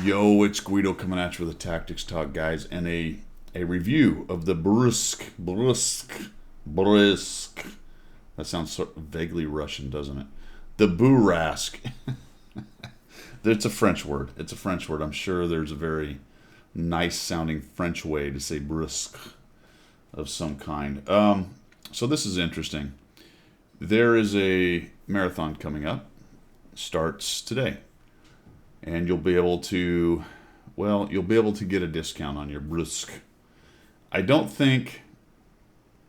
Yo, it's Guido coming at you with a Tactics Talk, guys, and a review of the Bourrasque. That sounds sort of vaguely Russian, doesn't it? The Bourrasque. It's a French word. It's a French word. I'm sure there's a very nice sounding French way to say brusque of some kind. So this is interesting. There is a marathon coming up. Starts today. And you'll be able to, you'll be able to get a discount on your Bourrasque. I don't think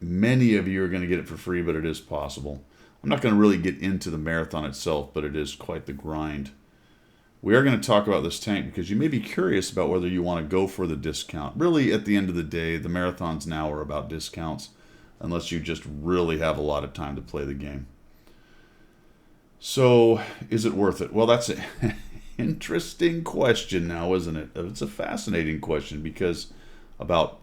many of you are going to get it for free, but it is possible. I'm not going to really get into the marathon itself, but it is quite the grind. We are going to talk about this tank because you may be curious about whether you want to go for the discount. Really, at the end of the day, the marathons now are about discounts, unless you just really have a lot of time to play the game. So, is it worth it? Well, that's it. Interesting question now, isn't it? It's a fascinating question because about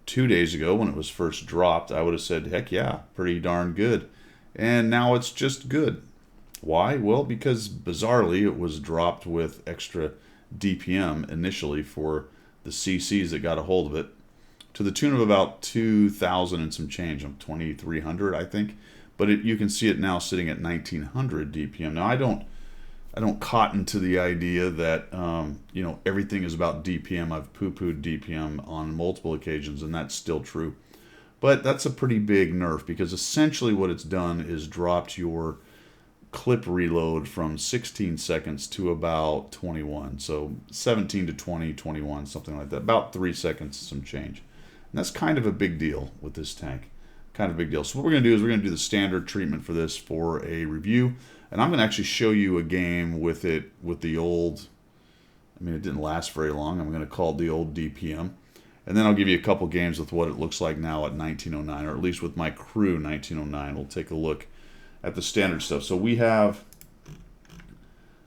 2 days ago when it was first dropped, I would have said, heck yeah, pretty darn good. And now it's just good. Why? Well, because bizarrely it was dropped with extra DPM initially for the CCs that got a hold of it to the tune of about 2,000 and some change, 2,300 I think. But you can see it now sitting at 1,900 DPM. Now I don't cotton to the idea that everything is about DPM. I've poo-pooed DPM on multiple occasions, and that's still true. But that's a pretty big nerf because essentially what it's done is dropped your clip reload from 16 seconds to about 21. So 17 to 20, 21, something like that. About 3 seconds some change. And that's kind of a big deal with this tank. Kind of a big deal. So what we're going to do is we're going to do the standard treatment for this for a review. And I'm going to actually show you a game with it, with the old, it didn't last very long. I'm going to call it the old DPM. And then I'll give you a couple games with what it looks like now at 1909, or at least with my crew 1909. We'll take a look at the standard stuff. So we have,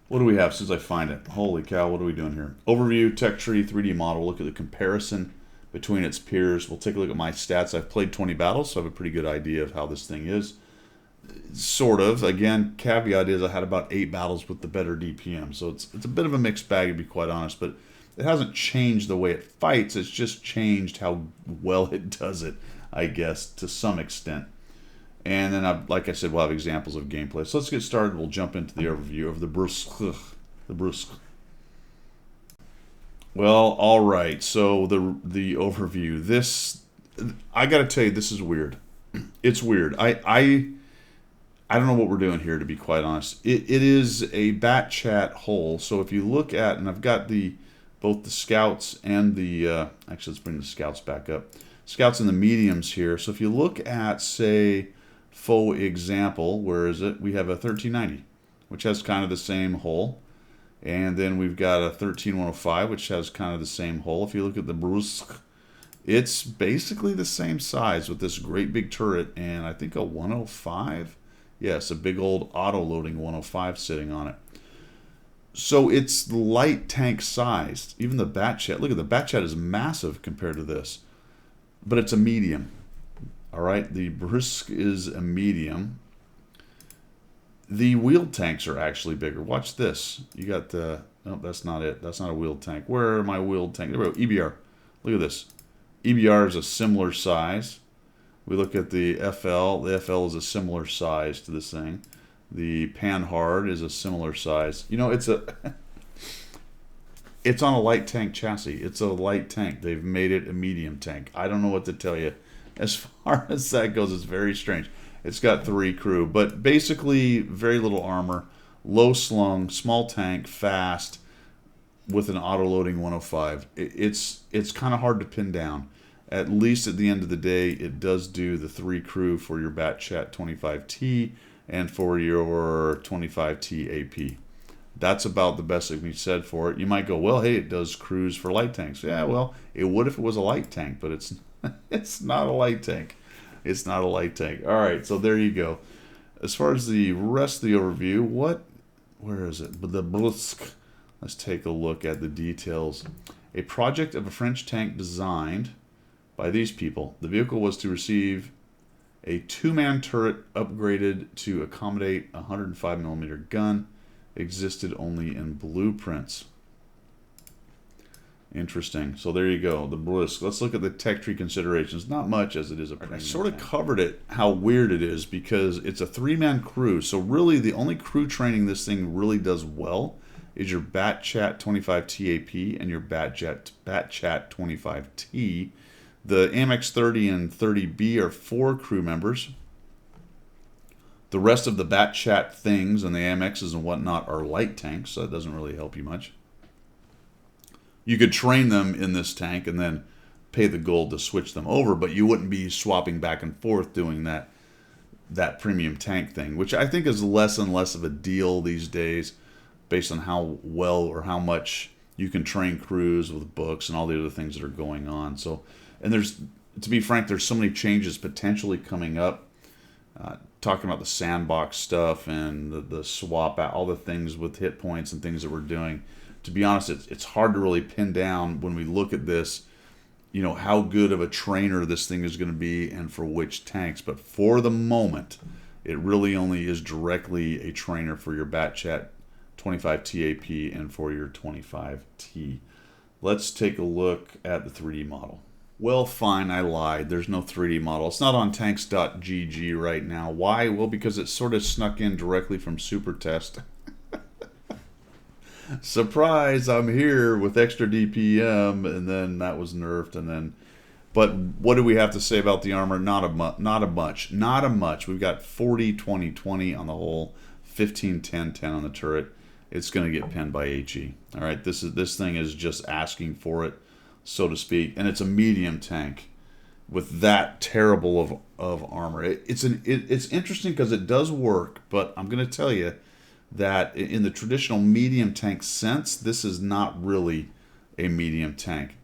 what do we have since I find it? Holy cow, what are we doing here? Overview, tech tree, 3D model. Look at the comparison between its peers. We'll take a look at my stats. I've played 20 battles, so I have a pretty good idea of how this thing is. Sort of. Again, caveat is I had about 8 battles with the better DPM, so it's a bit of a mixed bag to be quite honest, but it hasn't changed the way it fights. It's just changed how well it does it, I guess, to some extent. And then, like I said, we'll have examples of gameplay. So let's get started. We'll jump into the overview of the Bourrasque. Well, all right. So the overview. This, I got to tell you, this is weird. It's weird. I don't know what we're doing here, to be quite honest. It is a bat chat hole. So if you look at, and I've got both the scouts and the, actually let's bring the scouts back up. Scouts and the mediums here. So if you look at, say, faux example, where is it? We have a 1390, which has kind of the same hole. And then we've got a 13105, which has kind of the same hole. If you look at the Bourrasque, it's basically the same size with this great big turret and I think a 105. Yes, a big old auto-loading 105 sitting on it. So it's light tank sized. Even the Batchat, look at the Batchat is massive compared to this. But it's a medium. All right, the Bourrasque is a medium. The wheeled tanks are actually bigger. Watch this. You got the, no, that's not it. That's not a wheeled tank. Where are my wheeled tanks? There we go, EBR. Look at this. EBR is a similar size. We look at the FL. The FL is a similar size to this thing. The Panhard is a similar size. It's on a light tank chassis. It's a light tank. They've made it a medium tank. I don't know what to tell you. As far as that goes, it's very strange. It's got 3 crew, but basically very little armor, low slung, small tank, fast, with an auto-loading 105. It's kind of hard to pin down. At least at the end of the day, it does do the 3 crew for your Batchat 25T and for your 25T AP. That's about the best that can be said for it. You might go, well, hey, it does crews for light tanks. Yeah, well, it would if it was a light tank, but it's not a light tank. It's not a light tank. All right, so there you go. As far as the rest of the overview, where is it? The Bourrasque. Let's take a look at the details. A project of a French tank designed by these people. The vehicle was to receive a 2-man turret upgraded to accommodate a 105mm gun. Existed only in blueprints. Interesting. So there you go, the Bourrasque. Let's look at the tech tree considerations. Not much, as it is a premium. I sort of covered it, how weird it is, because it's a three-man crew. So really, the only crew training this thing really does well is your Bat Chat 25 TAP and your Bat Chat 25T. The Amex 30 and 30B are 4 crew members. The rest of the Bat Chat things and the Amexes and whatnot are light tanks, so that doesn't really help you much. You could train them in this tank and then pay the gold to switch them over, but you wouldn't be swapping back and forth doing that premium tank thing, which I think is less and less of a deal these days based on how well or how much you can train crews with books and all the other things that are going on. So, and there's, to be frank, there's so many changes potentially coming up. Talking about the sandbox stuff and the swap out, all the things with hit points and things that we're doing. To be honest, it's hard to really pin down when we look at this, how good of a trainer this thing is going to be and for which tanks. But for the moment, it really only is directly a trainer for your Bat Chat 25 TAP and for your 25T. Let's take a look at the 3D model. Well, fine, I lied. There's no 3D model. It's not on tanks.gg right now. Why? Well, because it sort of snuck in directly from Super Test. Surprise, I'm here with extra DPM, and then that was nerfed, and then, but what do we have to say about the armor? Not a much. We've got 40, 20, 20 on the whole, 15, 10, 10 on the turret. It's going to get pinned by HE. All right, this thing is just asking for it, so to speak, and it's a medium tank with that terrible of armor. It's interesting because it does work, but I'm going to tell you that in the traditional medium tank sense, this is not really a medium tank.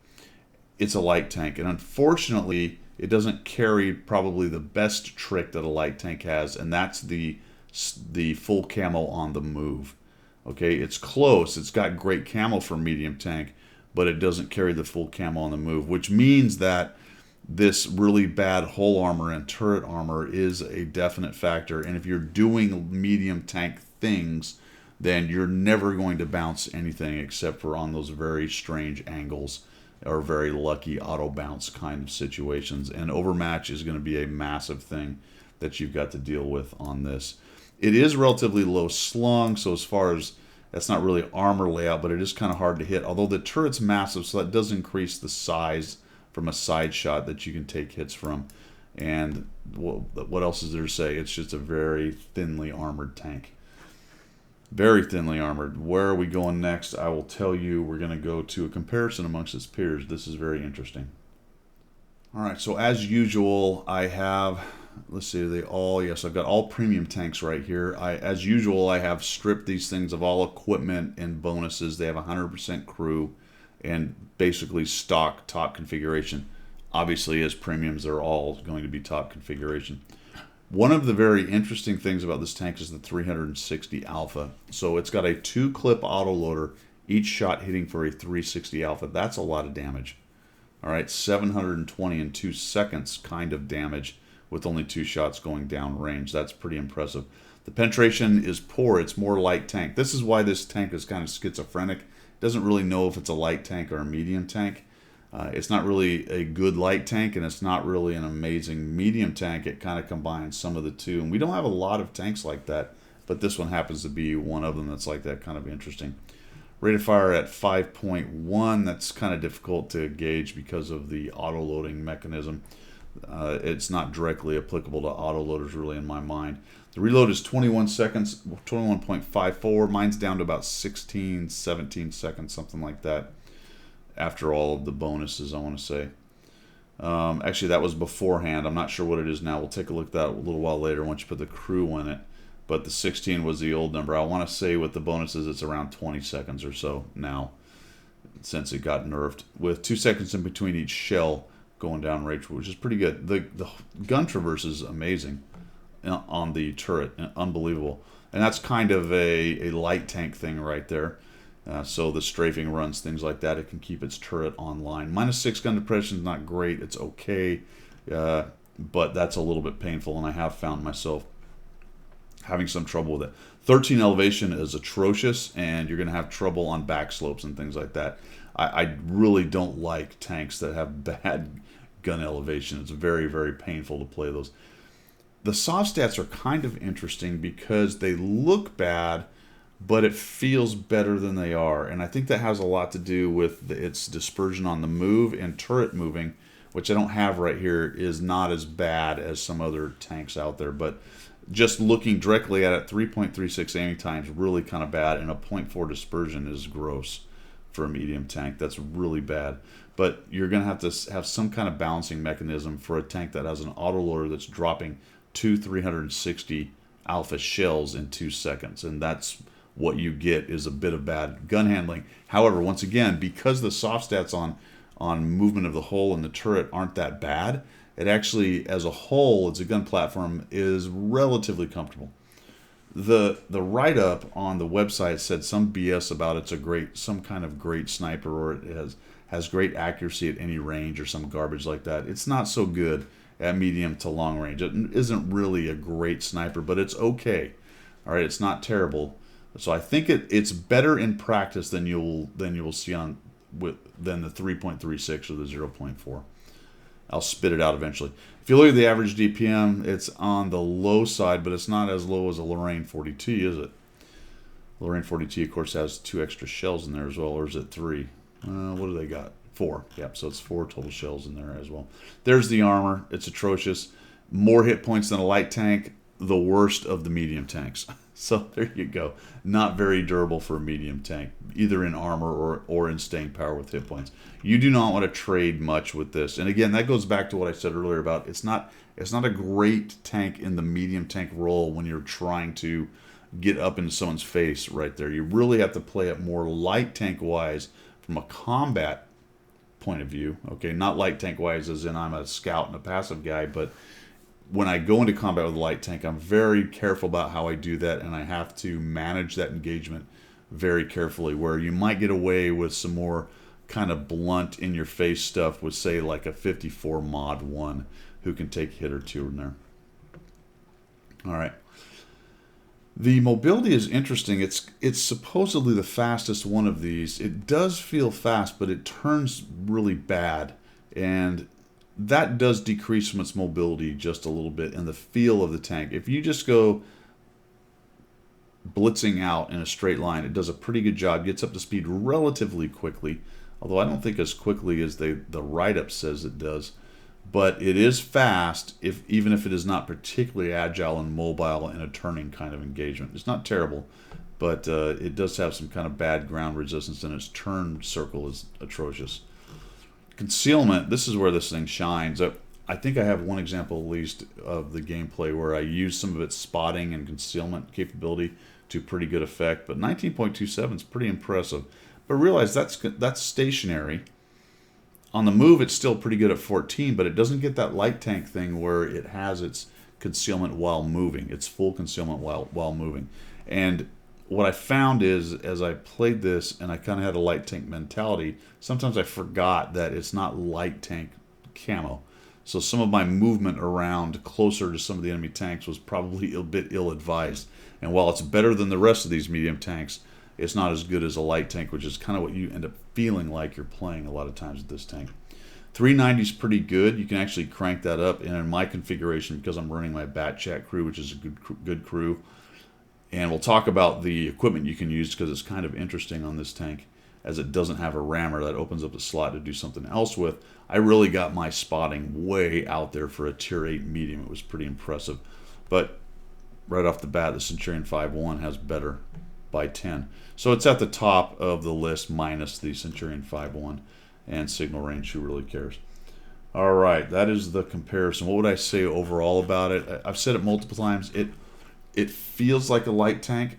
It's a light tank, and unfortunately, it doesn't carry probably the best trick that a light tank has, and that's the full camo on the move. Okay, it's close. It's got great camo for medium tank, but it doesn't carry the full camo on the move, which means that this really bad hull armor and turret armor is a definite factor. And if you're doing medium tank things, then you're never going to bounce anything except for on those very strange angles or very lucky auto bounce kind of situations. And overmatch is going to be a massive thing that you've got to deal with on this. It is relatively low slung, so as far as that's not really armor layout, but it is kind of hard to hit. Although the turret's massive, so that does increase the size from a side shot that you can take hits from. And what else is there to say? It's just a very thinly armored tank. Very thinly armored. Where are we going next? I will tell you. We're going to go to a comparison amongst its peers. This is very interesting. All right, so as usual, I have, let's see, yes, I've got all premium tanks right here. As usual, I have stripped these things of all equipment and bonuses. They have 100% crew and basically stock top configuration. Obviously, as premiums, they're all going to be top configuration. One of the very interesting things about this tank is the 360 alpha. So it's got a 2-clip autoloader, each shot hitting for a 360 alpha. That's a lot of damage. All right, 720 in 2 seconds kind of damage with only 2 shots going down range. That's pretty impressive. The penetration is poor. It's more light tank. This is why this tank is kind of schizophrenic. It doesn't really know if it's a light tank or a medium tank. It's not really a good light tank, and it's not really an amazing medium tank. It kind of combines some of the two. And we don't have a lot of tanks like that, but this one happens to be one of them that's like that, kind of interesting. Rate of fire at 5.1. That's kind of difficult to gauge because of the auto-loading mechanism. It's not directly applicable to autoloaders really in my mind. The reload is 21 seconds, 21.54. Mine's down to about 16, 17 seconds, something like that. After all of the bonuses, I want to say. Actually, that was beforehand. I'm not sure what it is now. We'll take a look at that a little while later once you put the crew in it. But the 16 was the old number. I want to say with the bonuses, it's around 20 seconds or so now, since it got nerfed, with 2 seconds in between each shell going down range, which is pretty good. The gun traverse is amazing on the turret, unbelievable. And that's kind of a light tank thing right there. So the strafing runs, things like that, it can keep its turret online. -6 gun depression is not great. It's okay, but that's a little bit painful, and I have found myself having some trouble with it. 13 elevation is atrocious, and you're going to have trouble on back slopes and things like that. I really don't like tanks that have bad gun elevation. It's very, very painful to play those. The soft stats are kind of interesting because they look bad, but it feels better than they are. And I think that has a lot to do with its dispersion on the move, and turret moving, which I don't have right here, is not as bad as some other tanks out there. But just looking directly at it, 3.36 aiming time is really kind of bad, and a zero point 0.4 dispersion is gross for a medium tank. That's really bad. But you're going to have some kind of balancing mechanism for a tank that has an autoloader that's dropping 360 alpha shells in 2 seconds. And that's what you get, is a bit of bad gun handling. However, once again, because the soft stats on movement of the hull and the turret aren't that bad, it actually, as a whole, as a gun platform, is relatively comfortable. The write-up on the website said some BS about some kind of great sniper, or it has great accuracy at any range, or some garbage like that. It's not so good at medium to long range. It isn't really a great sniper, but it's okay. All right, it's not terrible. So I think it's better in practice than you'll see than the 3.36 or the 0.4. I'll spit it out eventually. If you look at the average DPM, it's on the low side, but it's not as low as a Lorraine 40T, is it? Lorraine 40T, of course, has 2 extra shells in there as well, or is it 3? What do they got? 4. Yep, so it's 4 total shells in there as well. There's the armor. It's atrocious. More hit points than a light tank. The worst of the medium tanks. So there you go. Not very durable for a medium tank, either in armor or in staying power with hit points. You do not want to trade much with this. And again, that goes back to what I said earlier about it's not a great tank in the medium tank role when you're trying to get up into someone's face right there. You really have to play it more light tank wise from a combat point of view. Okay, not light tank wise as in I'm a scout and a passive guy, but when I go into combat with a light tank, I'm very careful about how I do that, and I have to manage that engagement very carefully, where you might get away with some more kind of blunt in-your-face stuff with, say, like a 54 Mod 1 who can take a hit or two in there. All right. The mobility is interesting. It's supposedly the fastest one of these. It does feel fast, but it turns really bad, and that does decrease from its mobility just a little bit in the feel of the tank. If you just go blitzing out in a straight line, it does a pretty good job. Gets up to speed relatively quickly, although I don't think as quickly as the write-up says it does. But it is fast, even if it is not particularly agile and mobile in a turning kind of engagement. It's not terrible, but it does have some kind of bad ground resistance, and its turn circle is atrocious. Concealment, this is where this thing shines. I think I have one example at least of the gameplay where I used some of its spotting and concealment capability to pretty good effect, but 19.27 is pretty impressive. But realize that's stationary. On the move, it's still pretty good at 14, but it doesn't get that light tank thing where it has its concealment while moving. It's full concealment while moving. And what I found is, as I played this and I kind of had a light tank mentality, sometimes I forgot that it's not light tank camo. So some of my movement around closer to some of the enemy tanks was probably a bit ill-advised. And while it's better than the rest of these medium tanks, it's not as good as a light tank, which is kind of what you end up feeling like you're playing a lot of times with this tank. 390 is pretty good. You can actually crank that up. And in my configuration, because I'm running my Bat Chat crew, which is a good crew, and we'll talk about the equipment you can use because it's kind of interesting on this tank, as it doesn't have a rammer that opens up a slot to do something else with. I really got my spotting way out there for a tier 8 medium. It was pretty impressive. But right off the bat, the Centurion 5.1 has better by 10. So it's at the top of the list minus the Centurion 5.1 and Signal Range. Who really cares? All right, that is the comparison. What would I say overall about it? I've said it multiple times. It feels like a light tank.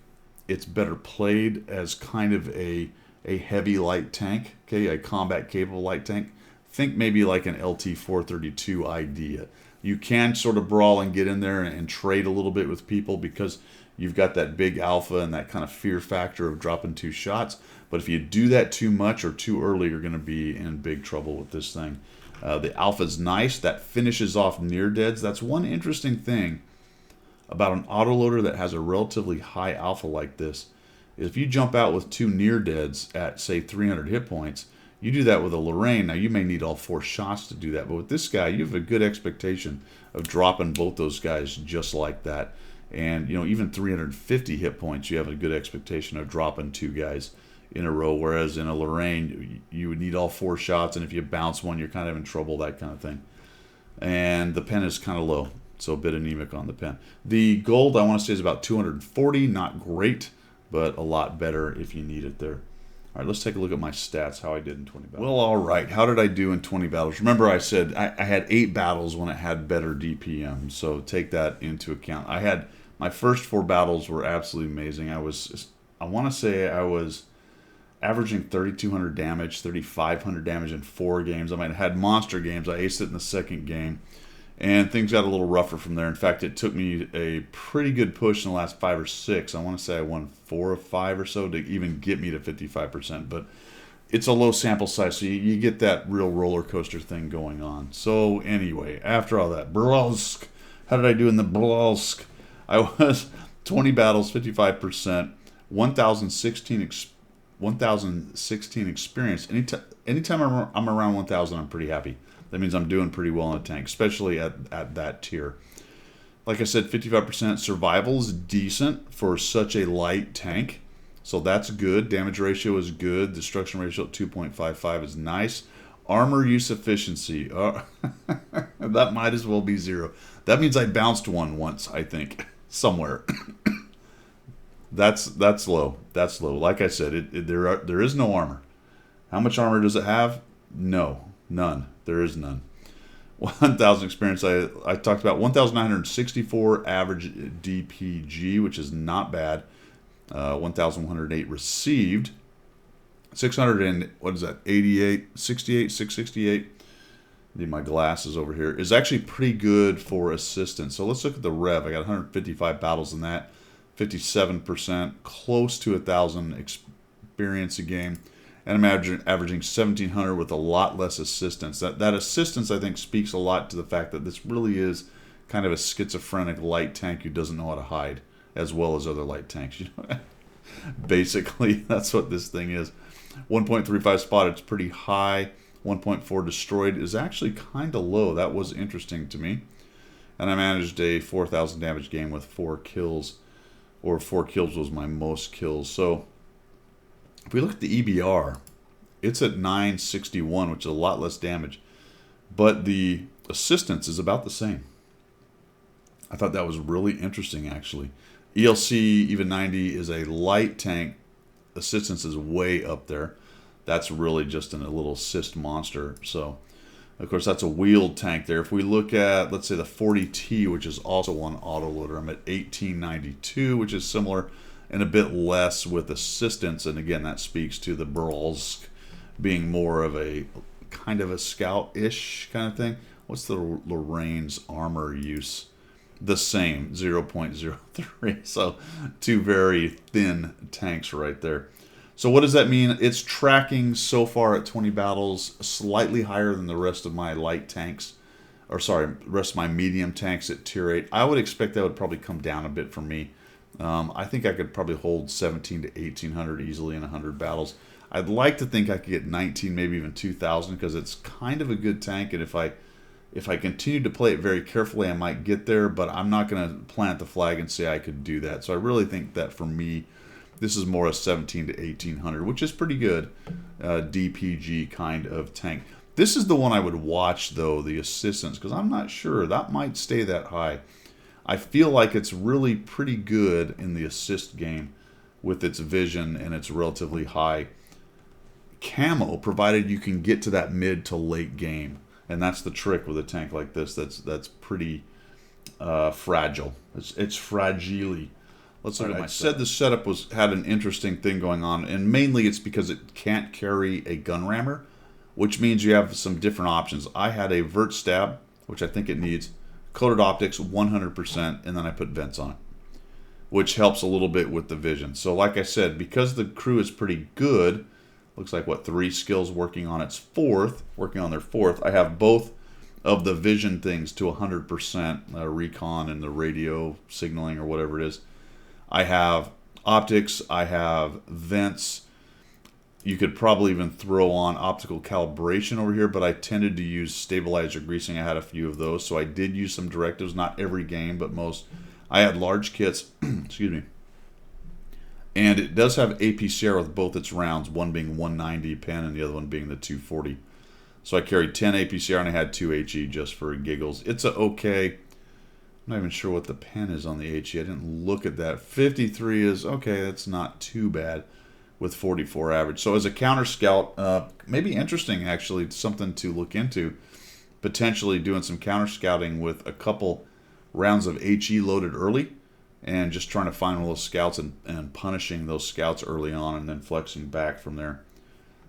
It's better played as kind of a heavy light tank, okay, a combat capable light tank. Think maybe like an LT-432 idea. You can sort of brawl and get in there and trade a little bit with people because you've got that big alpha and that kind of fear factor of dropping 2 shots. But if you do that too much or too early, you're going to be in big trouble with this thing. The alpha's nice. That finishes off near deads. That's one interesting thing about an autoloader that has a relatively high alpha like this. If you jump out with 2 near deads at, say, 300 hit points, You do that with a Lorraine. Now, you may need all 4 shots to do that, but with this guy, you have a good expectation of dropping both those guys just like that. And, you know, even 350 hit points, you have a good expectation of dropping 2 guys in a row, whereas in a Lorraine, you would need all 4 shots, and if you bounce one, you're kind of in trouble, that kind of thing. And the pen is kind of low, so a bit anemic on the pen. The gold, I want to say, is about 240. Not great, but a lot better if you need it there. All right, let's take a look at my stats, how I did in 20 battles. Well, all right, how did I do in 20 battles? Remember I said I had 8 battles when it had better DPM, so take that into account. My first 4 battles were absolutely amazing. I want to say I was averaging 3,200 damage, 3,500 damage in 4 games. I might have had monster games. I aced it in the second game, and things got a little rougher from there. In fact, it took me a pretty good push in the last 5 or 6. I want to say I won 4 of 5 or so to even get me to 55%, but it's a low sample size, so you get that real roller coaster thing going on. So anyway, after all that, Bourrasque. How did I do in the Bourrasque? I was 20 battles, 55%, 1,016 experience. Anytime I'm around 1,000, I'm pretty happy. That means I'm doing pretty well in a tank, especially at that tier. Like I said, 55% survival is decent for such a light tank. So that's good. Damage ratio is good. Destruction ratio at 2.55 is nice. Armor use efficiency. That might as well be 0. That means I bounced one once, I think, somewhere. That's low. That's low. Like I said, there is no armor. How much armor does it have? No, none. There is none. 1,000 experience. I talked about 1,964 average DPG, which is not bad. 1,108 received. 600 and what is that? 668. Need my glasses over here. Is actually pretty good for assistance. So let's look at the rev. I got 155 battles in that. 57%, close to 1,000 experience a game, and I'm averaging 1,700 with a lot less assistance. That assistance, I think, speaks a lot to the fact that this really is kind of a schizophrenic light tank who doesn't know how to hide, as well as other light tanks. You know, basically, that's what this thing is. 1.35 spotted, it's pretty high. 1.4 destroyed is actually kind of low. That was interesting to me. And I managed a 4,000 damage game with 4 kills. Or 4 kills was my most kills. So if we look at the EBR, it's at 961, which is a lot less damage. But the assistance is about the same. I thought that was really interesting, actually. ELC, even 90, is a light tank. Assistance is way up there. That's really just a little assist monster. So, of course, that's a wheeled tank there. If we look at, let's say, the 40T, which is also on autoloader, I'm at 1892, which is similar and a bit less with assistance. And again, that speaks to the Bourrasque being more of a kind of a scout-ish kind of thing. What's the Lorraine's armor use? The same, 0.03. So 2 very thin tanks right there. So what does that mean? It's tracking so far at 20 battles slightly higher than the rest of my light tanks. Or sorry, the rest of my medium tanks at tier 8. I would expect that would probably come down a bit for me. I think I could probably hold 17 to 1,800 easily in 100 battles. I'd like to think I could get 19, maybe even 2,000, because it's kind of a good tank. And if I continue to play it very carefully, I might get there. But I'm not going to plant the flag and say I could do that. So I really think that for me, this is more a 17 to 1,800, which is pretty good DPG kind of tank. This is the one I would watch, though, the assistance, because I'm not sure. That might stay that high. I feel like it's really pretty good in the assist game with its vision and its relatively high camo, provided you can get to that mid to late game. And that's the trick with a tank like this that's pretty fragile. It's fragile. Let's look at my said the setup had an interesting thing going on, and mainly it's because it can't carry a gun rammer, which means you have some different options. I had a vert stab, which I think it needs, coated optics 100%, and then I put vents on it, which helps a little bit with the vision. So like I said, because the crew is pretty good, looks like, what, 3 skills working on their 4th, I have both of the vision things to 100%, recon and the radio signaling or whatever it is. I have optics, I have vents, You could probably even throw on optical calibration over here, but I tended to use stabilizer greasing. I had a few of those, so I did use some directives, not every game, but most. I had large kits, excuse me, and it does have APCR with both its rounds, one being 190 pen and the other one being the 240. So I carried 10 APCR and I had 2 HE just for giggles. It's a okay. I'm not even sure what the pen is on the HE. I didn't look at that. 53 is okay. That's not too bad with 44 average. So as a counter scout, maybe interesting actually. It's something to look into. Potentially doing some counter scouting with a couple rounds of HE loaded early and just trying to find one of those scouts and punishing those scouts early on and then flexing back from there.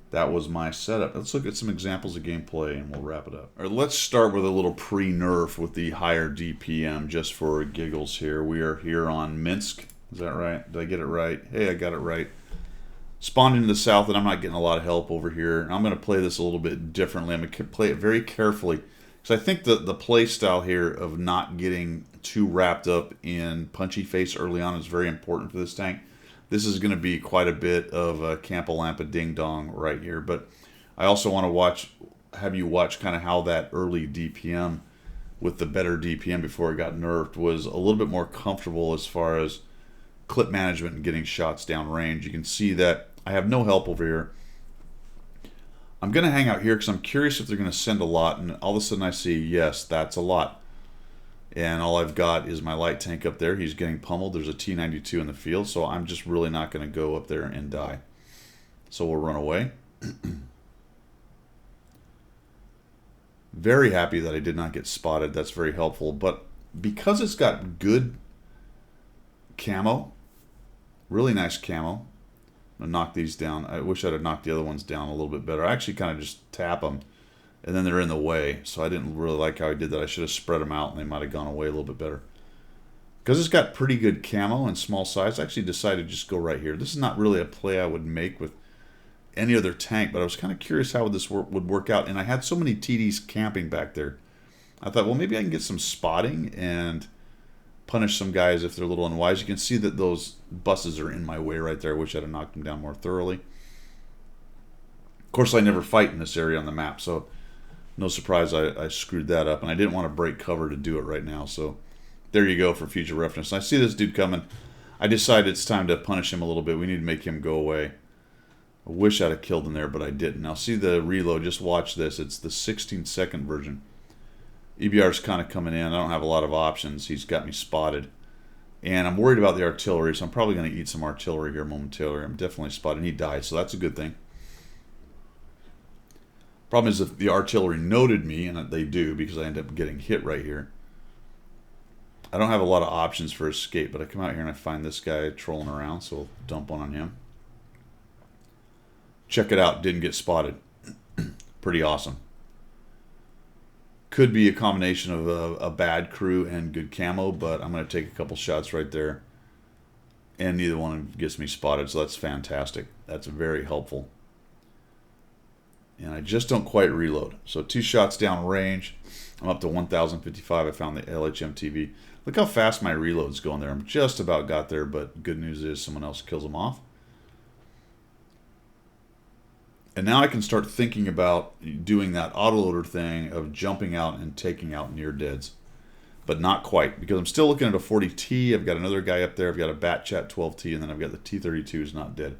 That was my setup. Let's look at some examples of gameplay and we'll wrap it up. All right, let's start with a little pre-nerf with the higher DPM just for giggles here. We are here on Minsk. Is that right? Did I get it right? Hey, I got it right. Spawned into the south and I'm not getting a lot of help over here. I'm going to play this a little bit differently. I'm going to play it very carefully because I think the play style here of not getting too wrapped up in punchy face early on is very important for this tank. This is going to be quite a bit of a Campa-Lampa ding-dong right here, but I also want to have you watch kind of how that early DPM with the better DPM before it got nerfed was a little bit more comfortable as far as clip management and getting shots down range. You can see that I have no help over here. I'm going to hang out here because I'm curious if they're going to send a lot, and all of a sudden I see, yes, that's a lot. And all I've got is my light tank up there. He's getting pummeled. There's a T-92 in the field, so I'm just really not going to go up there and die. So we'll run away. Very happy that I did not get spotted. That's very helpful. But because it's got good camo, really nice camo, I'm going to knock these down. I wish I'd have knocked the other ones down a little bit better. I actually kind of just tap them. And then they're in the way, so I didn't really like how I did that. I should have spread them out, and they might have gone away a little bit better. Because it's got pretty good camo and small size, I actually decided to just go right here. This is not really a play I would make with any other tank, but I was kind of curious how this would work out. And I had so many TDs camping back there. I thought, well, maybe I can get some spotting and punish some guys if they're a little unwise. You can see that those buses are in my way right there. I wish I'd have knocked them down more thoroughly. Of course, I never fight in this area on the map, so no surprise I screwed that up, and I didn't want to break cover to do it right now, so there you go for future reference. And I see this dude coming. I decided it's time to punish him a little bit. We need to make him go away. I wish I'd have killed him there, but I didn't. Now see the reload. Just watch this. It's the 16-second version. EBR's kind of coming in. I don't have a lot of options. He's got me spotted. And I'm worried about the artillery, so I'm probably going to eat some artillery here momentarily. I'm definitely spotted. He died, so that's a good thing. Problem is if the artillery noted me, and they do because I end up getting hit right here, I don't have a lot of options for escape, but I come out here and I find this guy trolling around, so we'll dump one on him. Check it out, didn't get spotted. Pretty awesome. Could be a combination of a bad crew and good camo, but I'm going to take a couple shots right there, and neither one gets me spotted, so that's fantastic. That's very helpful. And I just don't quite reload. So 2 shots down range. I'm up to 1,055. I found the LHM TV. Look how fast my reload's going there. I'm just about got there, but good news is someone else kills them off. And now I can start thinking about doing that autoloader thing of jumping out and taking out near deads. But not quite, because I'm still looking at a 40T. I've got another guy up there. I've got a Bat Chat 12T, and then I've got the T32 who's not dead.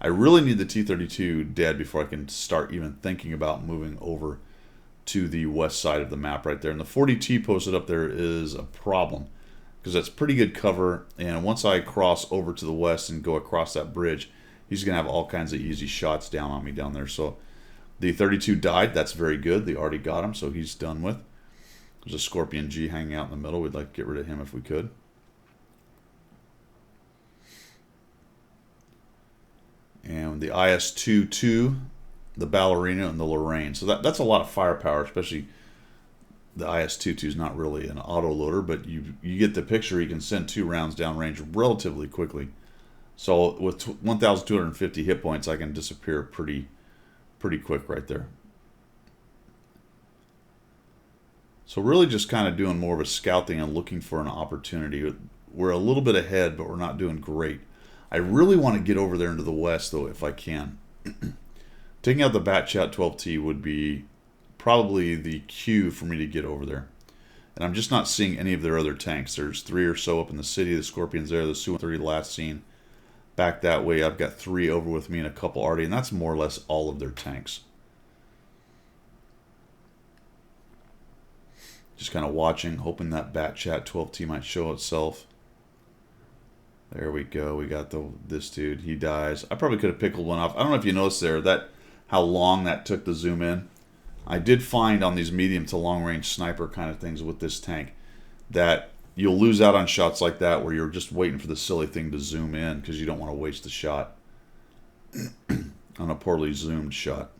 I really need the T-32 dead before I can start even thinking about moving over to the west side of the map right there. And the 40T posted up there is a problem because that's pretty good cover. And once I cross over to the west and go across that bridge, he's going to have all kinds of easy shots down on me down there. So the 32 died. That's very good. They already got him, so he's done with. There's a Scorpion G hanging out in the middle. We'd like to get rid of him if we could. And the IS-22, the Ballerina, and the Lorraine. So that's a lot of firepower, especially the IS-22 is not really an auto-loader, but you get the picture. You can send 2 rounds downrange relatively quickly. So with 1,250 hit points, I can disappear pretty quick right there. So really just kind of doing more of a scouting and looking for an opportunity. We're a little bit ahead, but we're not doing great. I really want to get over there into the west, though, if I can. Taking out the Bat Chat 12T would be probably the cue for me to get over there. And I'm just not seeing any of their other tanks. There's 3 or so up in the city. The Scorpion's there. The Su-30 last seen. Back that way, I've got 3 over with me and a couple already. And that's more or less all of their tanks. Just kind of watching, hoping that Bat Chat 12T might show itself. There we go. We got this dude. He dies. I probably could have pickled one off. I don't know if you noticed there that how long that took to zoom in. I did find on these medium to long range sniper kind of things with this tank that you'll lose out on shots like that where you're just waiting for the silly thing to zoom in because you don't want to waste the shot on a poorly zoomed shot.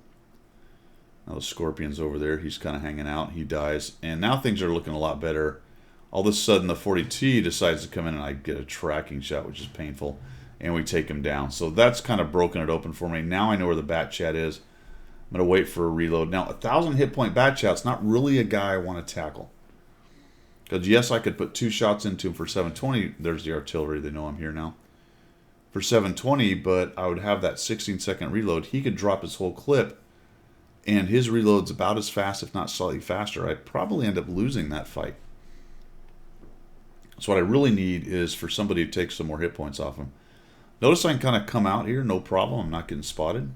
Now the Scorpion's over there. He's kind of hanging out. He dies. And now things are looking a lot better. All of a sudden, the 40T decides to come in and I get a tracking shot, which is painful. And we take him down. So that's kind of broken it open for me. Now I know where the Bat Chat is. I'm going to wait for a reload. Now, 1,000 hit point Bat Chat's not really a guy I want to tackle. Because, yes, I could put 2 shots into him for 720. There's the artillery. They know I'm here now. For 720, but I would have that 16-second reload. He could drop his whole clip. And his reload's about as fast, if not slightly faster. I'd probably end up losing that fight. So what I really need is for somebody to take some more hit points off him. Notice I can kind of come out here, no problem. I'm not getting spotted.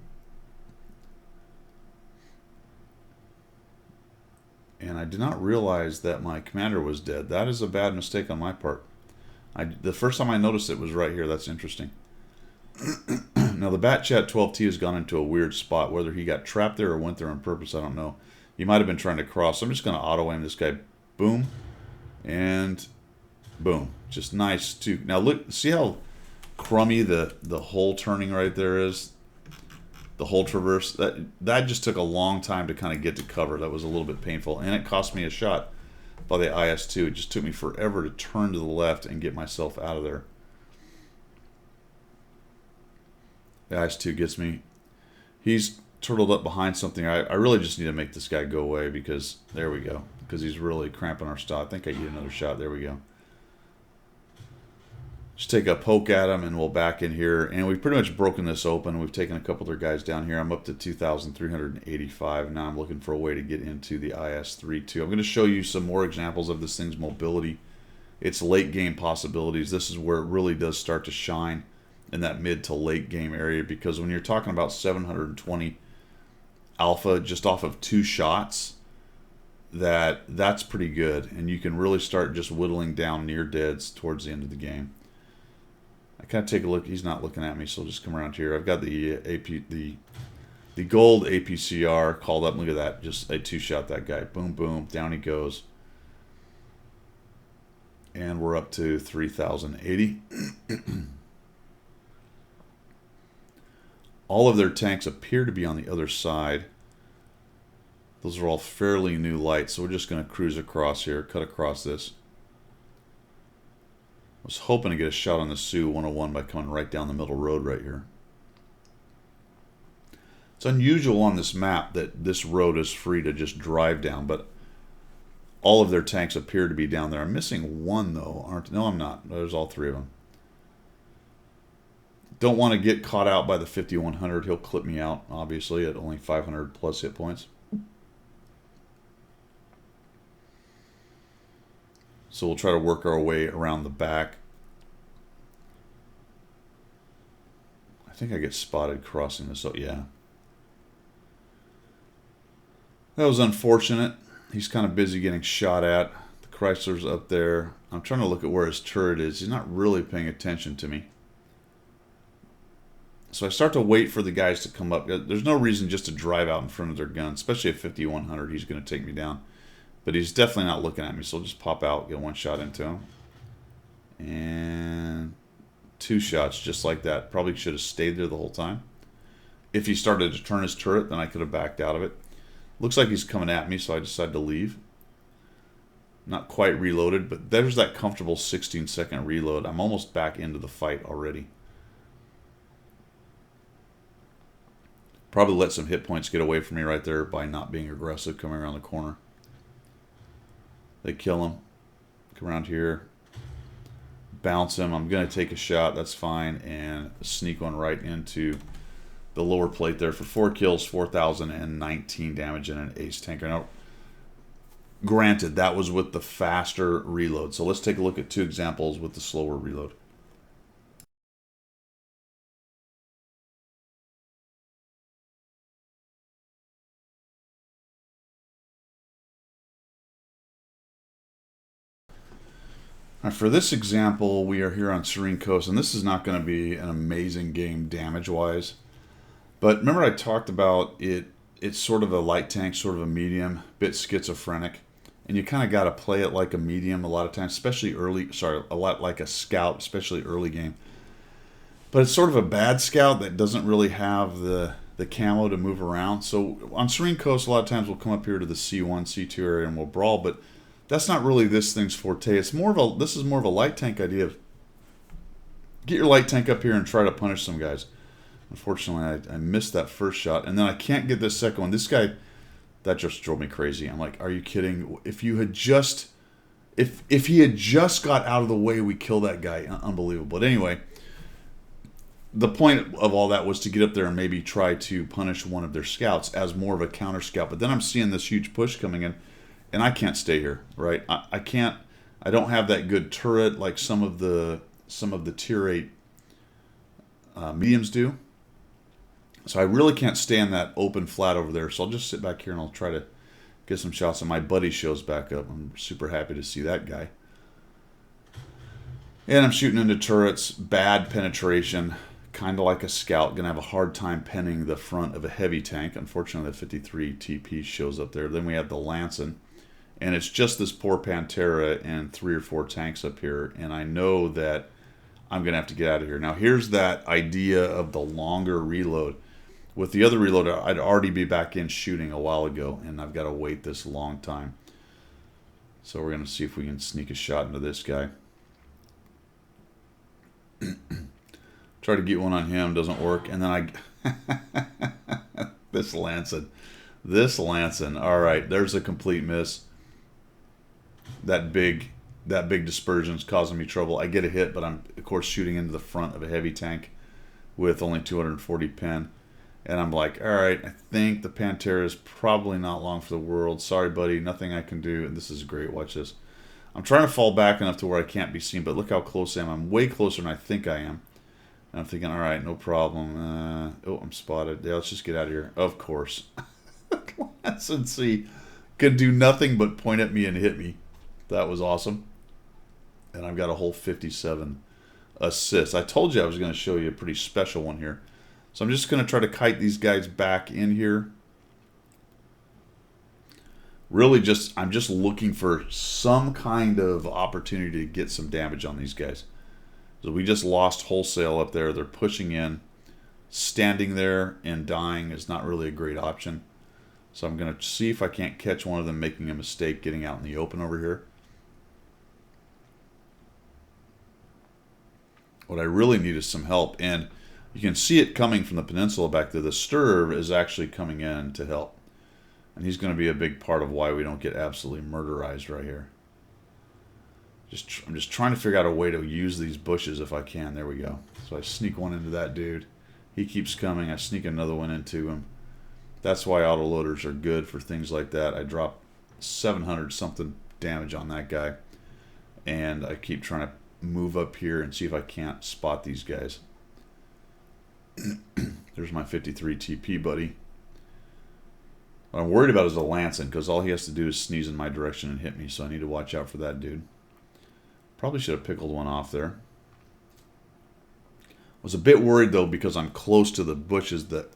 And I did not realize that my commander was dead. That is a bad mistake on my part. The first time I noticed it was right here. That's interesting. Now the Bat Chat 12T has gone into a weird spot. Whether he got trapped there or went there on purpose, I don't know. He might have been trying to cross. I'm just going to auto-aim this guy. Boom. And boom. Just nice too. Now look, see how crummy the hole turning right there is? The whole traverse. That just took a long time to kind of get to cover. That was a little bit painful. And it cost me a shot by the IS-2. It just took me forever to turn to the left and get myself out of there. The IS-2 gets me. He's turtled up behind something. I really just need to make this guy go away because, there we go. Because he's really cramping our style. I think I get another shot. There we go. Just take a poke at him and we'll back in here. And we've pretty much broken this open. We've taken a couple of their guys down here. I'm up to 2,385. Now I'm looking for a way to get into the IS-3 too. I'm going to show you some more examples of this thing's mobility. Its late game possibilities. This is where it really does start to shine in that mid to late game area, because when you're talking about 720 alpha just off of 2 shots, that's pretty good, and you can really start just whittling down near deads towards the end of the game. I kind of take a look. He's not looking at me, so I'll just come around here. I've got the the gold APCR called up. Look at that, just a 2-shot that guy. Boom, boom, down he goes. And we're up to 3,080. All of their tanks appear to be on the other side. Those are all fairly new lights, so we're just going to cruise across here, cut across this. I was hoping to get a shot on the Su-101 by coming right down the middle road right here. It's unusual on this map that this road is free to just drive down, but all of their tanks appear to be down there. I'm missing one, though, aren't? No, I'm not. There's all 3 of them. Don't want to get caught out by the 5100. He'll clip me out, obviously, at only 500 plus hit points. So we'll try to work our way around the back. I think I get spotted crossing this. Oh, yeah. That was unfortunate. He's kind of busy getting shot at. The Chrysler's up there. I'm trying to look at where his turret is. He's not really paying attention to me. So I start to wait for the guys to come up. There's no reason just to drive out in front of their gun, especially at 5100. He's going to take me down. But he's definitely not looking at me, so I'll just pop out, get 1 shot into him. And 2 shots just like that. Probably should have stayed there the whole time. If he started to turn his turret, then I could have backed out of it. Looks like he's coming at me, so I decided to leave. Not quite reloaded, but there's that comfortable 16-second reload. I'm almost back into the fight already. Probably let some hit points get away from me right there by not being aggressive coming around the corner. They kill him. Come around here. Bounce him. I'm going to take a shot. That's fine. And sneak one right into the lower plate there for 4 kills, 4,019 damage and an ace tanker. Now, granted, that was with the faster reload. So let's take a look at 2 examples with the slower reload. All right, for this example, we are here on Serene Coast, and this is not going to be an amazing game damage-wise. But remember I talked about it's sort of a light tank, sort of a medium, bit schizophrenic. And you kind of got to play it like a medium a lot of times, especially early, sorry, a lot like a scout, especially early game. But it's sort of a bad scout that doesn't really have the camo to move around. So on Serene Coast, a lot of times we'll come up here to the C1, C2 area and we'll brawl, but that's not really this thing's forte. It's more of a, this is more of a light tank idea of get your light tank up here and try to punish some guys. Unfortunately, I missed that first shot, and then I can't get this second one. This guy, that just drove me crazy. I'm like, are you kidding? If you had just, if he had just got out of the way, we kill that guy. Unbelievable. But anyway, the point of all that was to get up there and maybe try to punish one of their scouts as more of a counter scout. But then I'm seeing this huge push coming in, and I can't stay here, right? I can't. I don't have that good turret like some of the tier 8 mediums do. So I really can't stay in that open flat over there. So I'll just sit back here and I'll try to get some shots. And my buddy shows back up. I'm super happy to see that guy. And I'm shooting into turrets. Bad penetration. Kind of like a scout. Going to have a hard time penning the front of a heavy tank. Unfortunately, the 53 TP shows up there. Then we have the Lancin. And it's just this poor Pantera and 3 or 4 tanks up here. And I know that I'm going to have to get out of here. Now, here's that idea of the longer reload. With the other reload, I'd already be back in shooting a while ago, and I've got to wait this long time. So we're going to see if we can sneak a shot into this guy. Try to get one on him, doesn't work, and then this Lancin. All right, there's a complete miss. That big dispersion's causing me trouble. I get a hit, but I'm of course shooting into the front of a heavy tank with only 240 pen. And I'm like, all right, I think the Pantera is probably not long for the world. Sorry, buddy, nothing I can do. And this is great. Watch this. I'm trying to fall back enough to where I can't be seen, but look how close I am. I'm way closer than I think I am. And I'm thinking, all right, no problem. Oh, I'm spotted. Yeah, let's just get out of here. Of course. Lancin C could do nothing but point at me and hit me. That was awesome. And I've got a whole 57 assists. I told you I was going to show you a pretty special one here. So I'm just going to try to kite these guys back in here. Really I'm just looking for some kind of opportunity to get some damage on these guys. So we just lost wholesale up there. They're pushing in. Standing there and dying is not really a great option. So I'm going to see if I can't catch one of them making a mistake getting out in the open over here. What I really need is some help, and you can see it coming from the peninsula back there. The Sturv is actually coming in to help. And he's going to be a big part of why we don't get absolutely murderized right here. I'm just trying to figure out a way to use these bushes if I can. There we go. So I sneak one into that dude. He keeps coming. I sneak another one into him. That's why autoloaders are good for things like that. I drop 700 something damage on that guy. And I keep trying to move up here and see if I can't spot these guys. There's my 53 TP buddy. What I'm worried about is the Lancin, because all he has to do is sneeze in my direction and hit me, so I need to watch out for that dude. Probably should have pickled one off there. Was a bit worried though, because I'm close to the bushes, that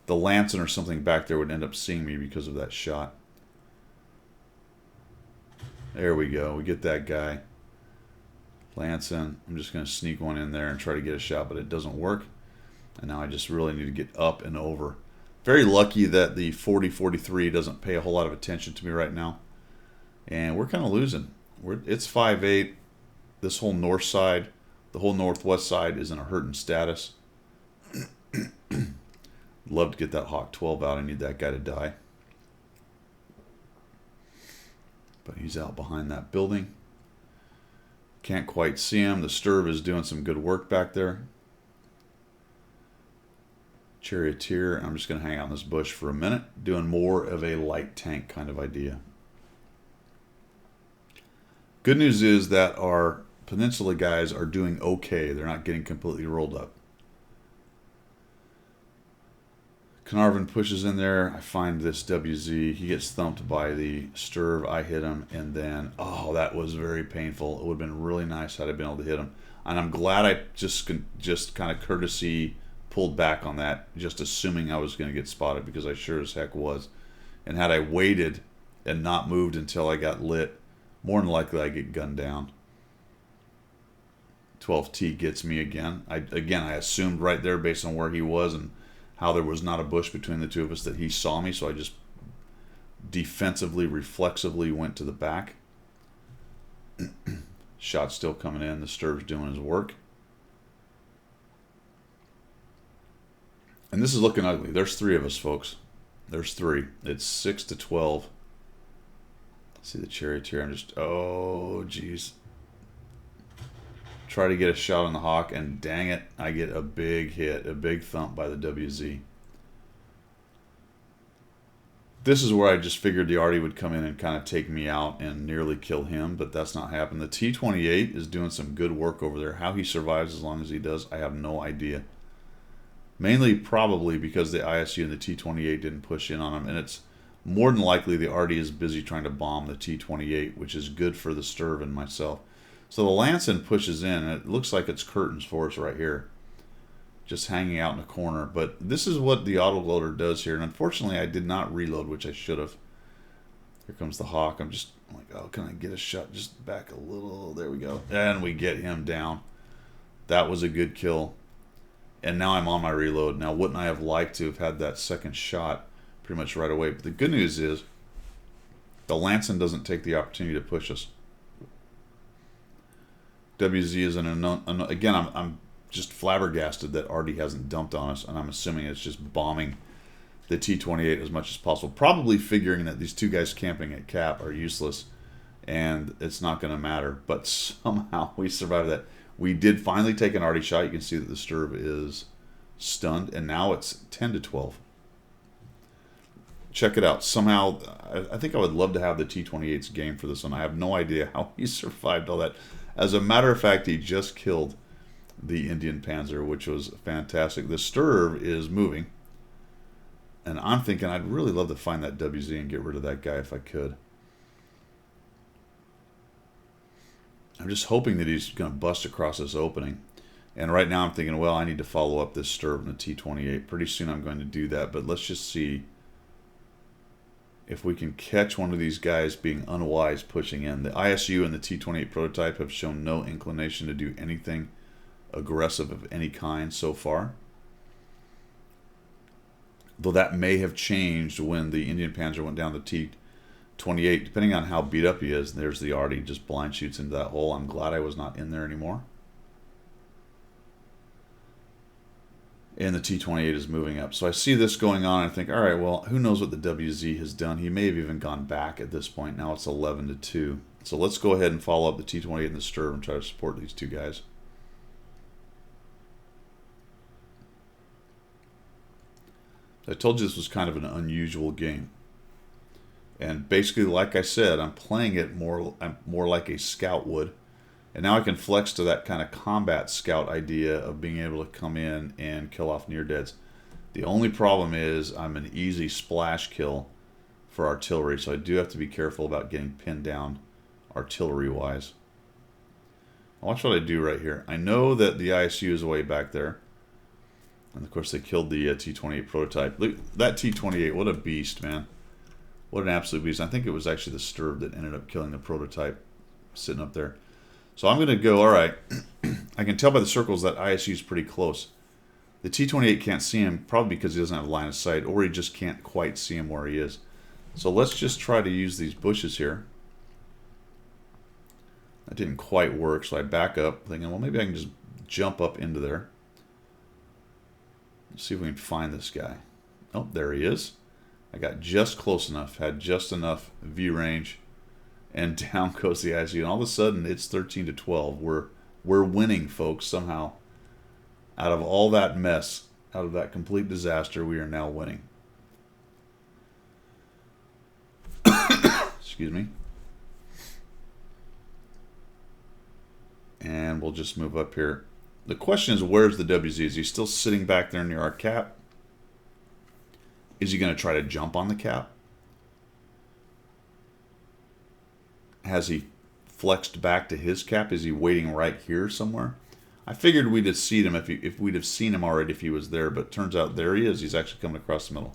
the Lancin or something back there would end up seeing me because of that shot. There we go. We get that guy. Lancin. I'm just going to sneak one in there and try to get a shot, but it doesn't work. And now I just really need to get up and over. Very lucky that the 40-43 doesn't pay a whole lot of attention to me right now. And we're kind of losing. It's 5-8. This whole north side, the whole northwest side is in a hurting status. Love to get that Hawk 12 out. I need that guy to die. But he's out behind that building. Can't quite see him. The Sturv is doing some good work back there. Charioteer. I'm just going to hang out in this bush for a minute, doing more of a light tank kind of idea. Good news is that our Peninsula guys are doing okay. They're not getting completely rolled up. Carnarvon pushes in there. I find this WZ. He gets thumped by the Sturv. I hit him, and then, oh, that was very painful. It would have been really nice had I been able to hit him. And I'm glad I just kind of courtesy pulled back on that, just assuming I was going to get spotted, because I sure as heck was. And had I waited and not moved until I got lit, more than likely I get gunned down. 12T gets me again. I assumed right there based on where he was and how there was not a bush between the two of us that he saw me, so I just defensively, reflexively went to the back. Shot still coming in. The Sturv's doing his work. And this is looking ugly. There's 3 of us, folks. There's 3. It's 6 to 12. See the Charioteer. I'm just, oh, geez. Try to get a shot on the Hawk, and dang it, I get a big hit, a big thump by the WZ. This is where I just figured the Arty would come in and kind of take me out and nearly kill him, but that's not happened. The T-28 is doing some good work over there. How he survives as long as he does, I have no idea. Mainly probably because the ISU and the T-28 didn't push in on him, and it's more than likely the Arty is busy trying to bomb the T-28, which is good for the Sturv and myself. So the Lancen pushes in, and it looks like it's curtains for us right here. Just hanging out in a corner. But this is what the autoloader does here. And unfortunately, I did not reload, which I should have. Here comes the Hawk. I'm like, oh, can I get a shot just back a little? There we go. And we get him down. That was a good kill. And now I'm on my reload. Now, wouldn't I have liked to have had that second shot pretty much right away? But the good news is the Lancen doesn't take the opportunity to push us. WZ is an unknown. Again, I'm just flabbergasted that Arty hasn't dumped on us, and I'm assuming it's just bombing the T-28 as much as possible. Probably figuring that these 2 guys camping at Cap are useless, and it's not going to matter. But somehow we survived that. We did finally take an Arty shot. You can see that the Sturv is stunned, and now it's 10 to 12. Check it out. Somehow, I think I would love to have the T-28's game for this one. I have no idea how he survived all that. As a matter of fact, he just killed the Indian Panzer, which was fantastic. The Sturv is moving, and I'm thinking I'd really love to find that WZ and get rid of that guy if I could. I'm just hoping that he's going to bust across this opening. And right now I'm thinking, well, I need to follow up this Sturv and the T-28. Pretty soon I'm going to do that, but let's just see if we can catch one of these guys being unwise pushing in. The ISU and the T-28 prototype have shown no inclination to do anything aggressive of any kind so far. Though that may have changed when the Indian Panzer went down the T-28. Depending on how beat up he is, there's the Arty, just blind shoots into that hole. I'm glad I was not in there anymore. And the T-28 is moving up. So I see this going on, and I think, all right, well, who knows what the WZ has done? He may have even gone back at this point. Now it's 11 to 2. So let's go ahead and follow up the T-28 and the Sturv and try to support these 2 guys. I told you this was kind of an unusual game. And basically, like I said, I'm playing it more like a scout would. And now I can flex to that kind of combat scout idea of being able to come in and kill off near-deads. The only problem is I'm an easy splash kill for artillery, so I do have to be careful about getting pinned down artillery-wise. Watch what I do right here. I know that the ISU is way back there. And, of course, they killed the T-28 prototype. Look, that T-28, what a beast, man. What an absolute beast. I think it was actually the Sturv that ended up killing the prototype sitting up there. So I'm going to go, all right, I can tell by the circles that ISU is pretty close. The T-28 can't see him, probably because he doesn't have line of sight, or he just can't quite see him where he is. So let's just try to use these bushes here. That didn't quite work, so I back up, thinking, well, maybe I can just jump up into there. Let's see if we can find this guy. Oh, there he is. I got just close enough, had just enough view range. And down goes the ISU, and all of a sudden it's 13 to 12. We're winning, folks, somehow. Out of all that mess, out of that complete disaster, we are now winning. Excuse me. And we'll just move up here. The question is, where's the WZ? Is he still sitting back there near our cap? Is he going to try to jump on the cap? Has he flexed back to his cap? Is he waiting right here somewhere? I figured we'd have seen him if we'd have seen him already if he was there, but turns out there he is. He's actually coming across the middle.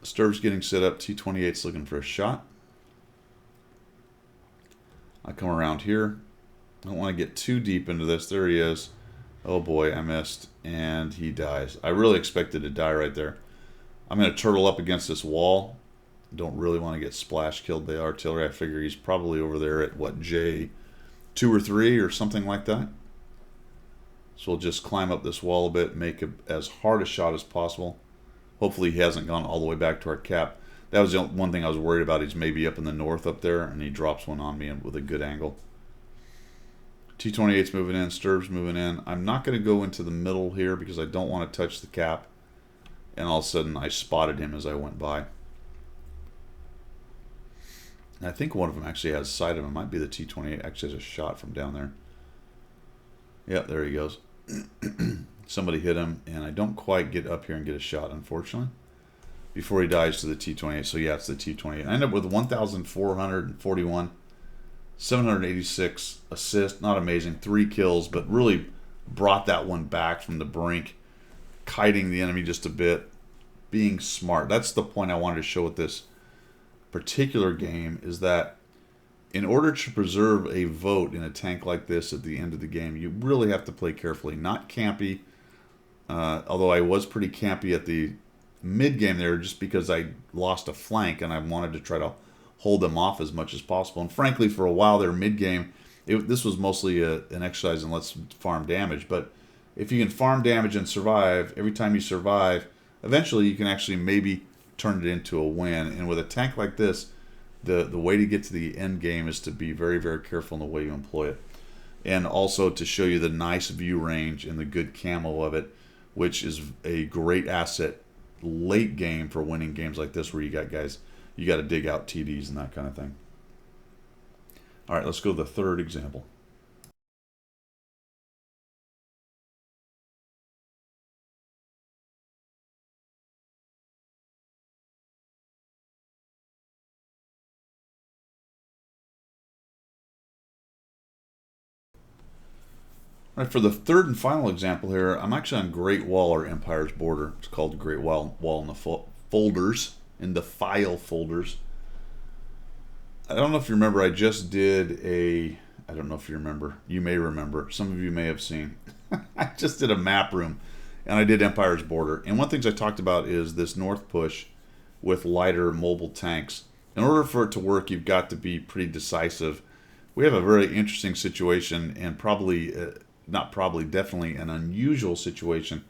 Sturv's getting set up. T-28's looking for a shot. I come around here. I don't want to get too deep into this. There he is. Oh boy, I missed. And he dies. I really expected to die right there. I'm going to turtle up against this wall. Don't really want to get splash killed by artillery. I figure he's probably over there at, what, J2 or 3 or something like that. So we'll just climb up this wall a bit, make as hard a shot as possible. Hopefully he hasn't gone all the way back to our cap. That was the one thing I was worried about. He's maybe up in the north up there, and he drops one on me with a good angle. T-28's moving in. Sturv's moving in. I'm not going to go into the middle here because I don't want to touch the cap. And all of a sudden, I spotted him as I went by. And I think one of them actually has sight of him. It might be the T-28. Actually has a shot from down there. Yeah, there he goes. Somebody hit him, and I don't quite get up here and get a shot, unfortunately, before he dies to the T-28. So yeah, it's the T-28. I end up with 1,441, 786 assists. Not amazing. 3 kills, but really brought that one back from the brink, kiting the enemy just a bit, being smart. That's the point I wanted to show with this particular game, is that in order to preserve a vote in a tank like this at the end of the game, you really have to play carefully, not campy. Although I was pretty campy at the mid-game there just because I lost a flank and I wanted to try to hold them off as much as possible. And frankly, for a while there, mid-game, this was mostly an exercise in let's farm damage. But if you can farm damage and survive, every time you survive, eventually you can actually maybe turn it into a win. And with a tank like this, the way to get to the end game is to be very, very careful in the way you employ it. And also to show you the nice view range and the good camo of it, which is a great asset late game for winning games like this where you got guys, you got to dig out TDs and that kind of thing. All right, let's go to the third example. All right, for the third and final example here, I'm actually on Great Wall or Empire's border. It's called Great Wall in the folders, in the file folders. I don't know if you remember, I just did I don't know if you remember. You may remember. Some of you may have seen. I just did a map room, and I did Empire's border. And one of the things I talked about is this north push with lighter mobile tanks. In order for it to work, you've got to be pretty decisive. We have a very interesting situation, and definitely an unusual situation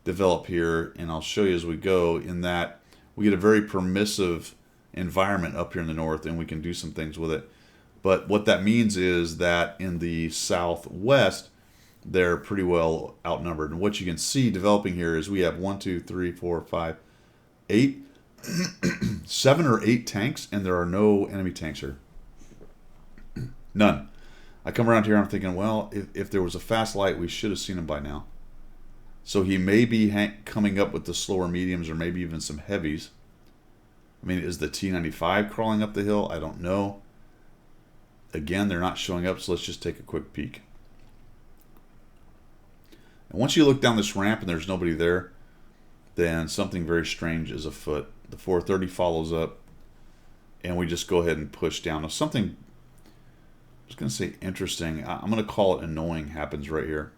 develop here, and I'll show you as we go, in that we get a very permissive environment up here in the north, and we can do some things with it. But what that means is that in the southwest, they're pretty well outnumbered. And what you can see developing here is we have 1, 2, 3, 4, 5, 8, 7 or 8 tanks, and there are no enemy tanks here. None. I come around here, I'm thinking, well, if there was a fast light, we should have seen him by now. So he may be coming up with the slower mediums or maybe even some heavies. I mean, is the T-95 crawling up the hill? I don't know. Again, they're not showing up, so let's just take a quick peek. And once you look down this ramp and there's nobody there, then something very strange is afoot. The 430 follows up, and we just go ahead and push down. Now, something, I was going to say interesting, I'm going to call it annoying, happens right here.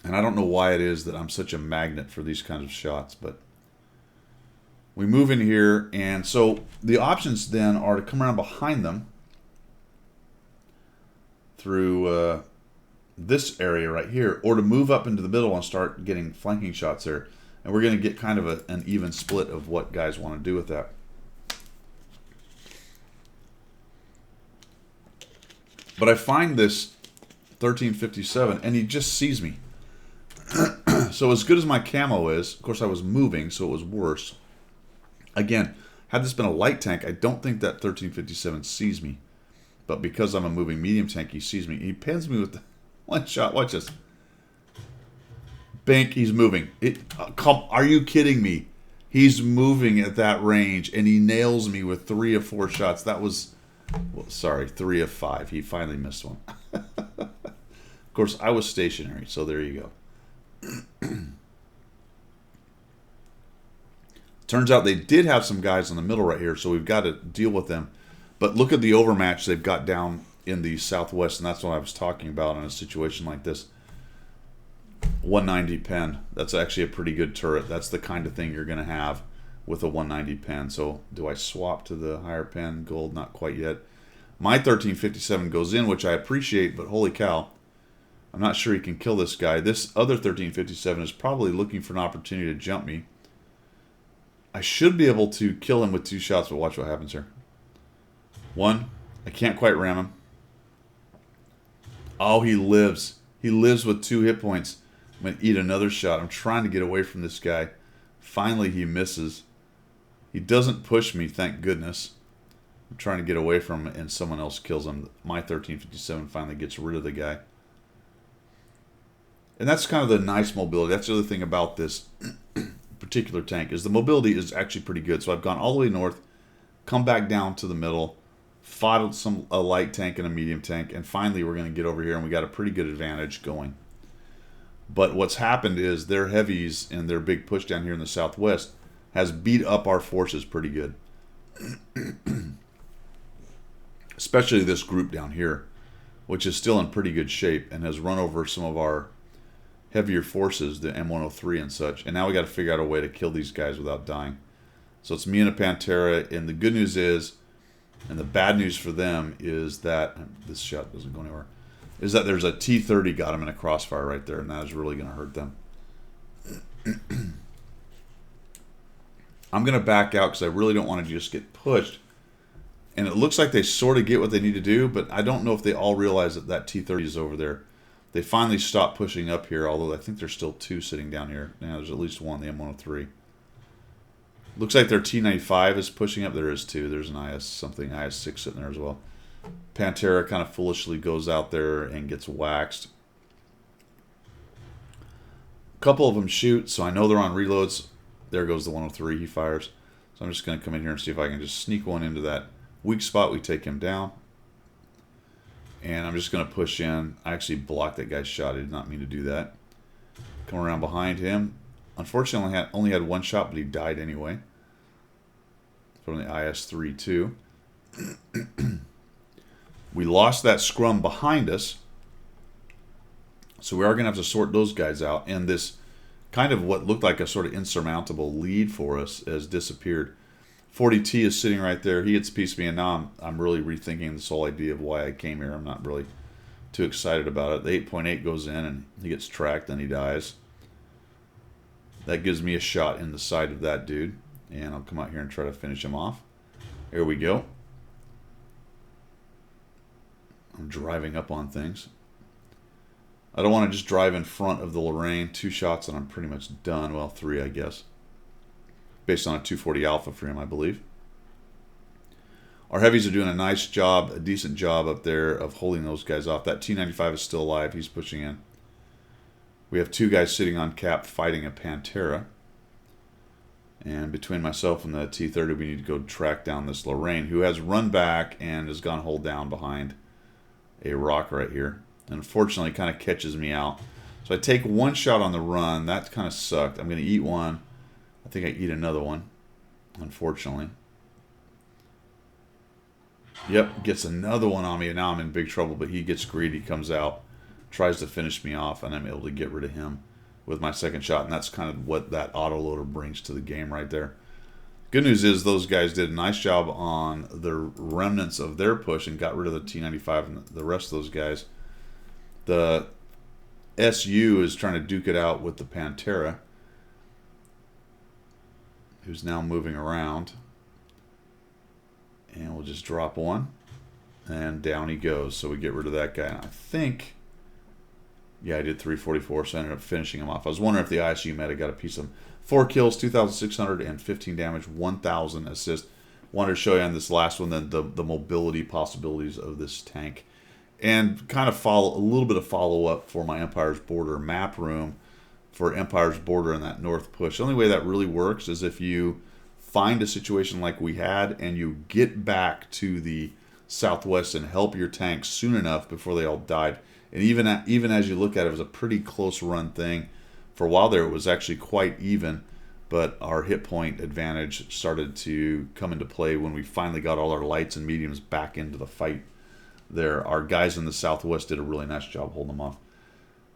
And I don't know why it is that I'm such a magnet for these kinds of shots, but we move in here, and so the options then are to come around behind them through this area right here, or to move up into the middle and start getting flanking shots there. And we're going to get kind of an even split of what guys want to do with that. But I find this 1357, and he just sees me. So as good as my camo is, of course I was moving, so it was worse. Again, had this been a light tank, I don't think that 1357 sees me. But because I'm a moving medium tank, he sees me. He pins me with the one shot. Watch this. Bink, he's moving. Are you kidding me? He's moving at that range, and he nails me with 3 of 4 shots. That was, well, sorry, 3 of 5. He finally missed one. Of course, I was stationary, so there you go. Turns out they did have some guys in the middle right here, so we've got to deal with them. But look at the overmatch they've got down in the southwest, and that's what I was talking about in a situation like this. 190 pen. That's actually a pretty good turret. That's the kind of thing you're going to have with a 190 pen. So do I swap to the higher pen? Gold, not quite yet. My 1357 goes in, which I appreciate, but holy cow. I'm not sure he can kill this guy. This other 1357 is probably looking for an opportunity to jump me. I should be able to kill him with 2 shots, but watch what happens here. 1. I can't quite ram him. Oh, he lives. He lives with 2 hit points. I'm going to eat another shot. I'm trying to get away from this guy. Finally, he misses. He doesn't push me, thank goodness. I'm trying to get away from him, and someone else kills him. My 1357 finally gets rid of the guy. And that's kind of the nice mobility. That's the other thing about this particular tank, is the mobility is actually pretty good. So I've gone all the way north, come back down to the middle, fought a light tank and a medium tank, and finally we're going to get over here, and we got a pretty good advantage going. But what's happened is their heavies and their big push down here in the southwest has beat up our forces pretty good. Especially this group down here, which is still in pretty good shape and has run over some of our heavier forces, the M103 and such. And now we got to figure out a way to kill these guys without dying. So it's me and a Pantera, and the good news is, and the bad news for them is that, this shot doesn't go anywhere, is that there's a T-30 got him in a crossfire right there, and that is really going to hurt them. I'm going to back out because I really don't want to just get pushed. And it looks like they sort of get what they need to do, but I don't know if they all realize that that T-30 is over there. They finally stopped pushing up here, although I think there's still 2 sitting down here. Now there's at least 1, the M103. Looks like their T-95 is pushing up. There is 2. There's an IS-6 sitting there as well. Pantera kind of foolishly goes out there and gets waxed. A couple of them shoot, so I know they're on reloads. There goes the 103. He fires. So I'm just going to come in here and see if I can just sneak one into that weak spot. We take him down. And I'm just going to push in. I actually blocked that guy's shot. I did not mean to do that. Come around behind him. Unfortunately, only had 1 shot, but he died anyway. From the IS-3 too. We lost that scrum behind us. So we are going to have to sort those guys out. And this kind of what looked like a sort of insurmountable lead for us has disappeared. 40T is sitting right there. He gets pieced me, and now I'm really rethinking this whole idea of why I came here. I'm not really too excited about it. The 8.8 goes in, and he gets tracked, and he dies. That gives me a shot in the side of that dude. And I'll come out here and try to finish him off. Here we go. I'm driving up on things. I don't want to just drive in front of the Lorraine. 2 shots and I'm pretty much done. Well, 3, I guess. Based on a 240 Alpha for him, I believe. Our heavies are doing a nice job, a decent job up there of holding those guys off. That T-95 is still alive. He's pushing in. We have 2 guys sitting on cap fighting a Pantera. And between myself and the T-30, we need to go track down this Lorraine, who has run back and has gone hold down behind a rock right here. And unfortunately, kind of catches me out. So I take 1 shot on the run. That kind of sucked. I'm going to eat 1. I think I eat another one, unfortunately. Yep, gets another one on me, and now I'm in big trouble, but he gets greedy, comes out, tries to finish me off, and I'm able to get rid of him with my 2nd shot, and that's kind of what that autoloader brings to the game right there. Good news is those guys did a nice job on the remnants of their push and got rid of the T-95 and the rest of those guys. The SU is trying to duke it out with the Pantera, who's now moving around. And we'll just drop 1. And down he goes. So we get rid of that guy. And I think Yeah, I did 344, so I ended up finishing him off. I was wondering if the ISU meta got a piece of him. 4 kills, 2,615 damage, 1,000 assist. Wanted to show you on this last one the mobility possibilities of this tank. And kind of follow a little bit of follow-up for my Empire's Border map room for Empire's Border and that north push. The only way that really works is if you find a situation like we had and you get back to the southwest and help your tanks soon enough before they all died. And even as you look at it, it was a pretty close run thing. For a while there, it was actually quite even, but our hit point advantage started to come into play when we finally got all our lights and mediums back into the fight there. Our guys in the southwest did a really nice job holding them off.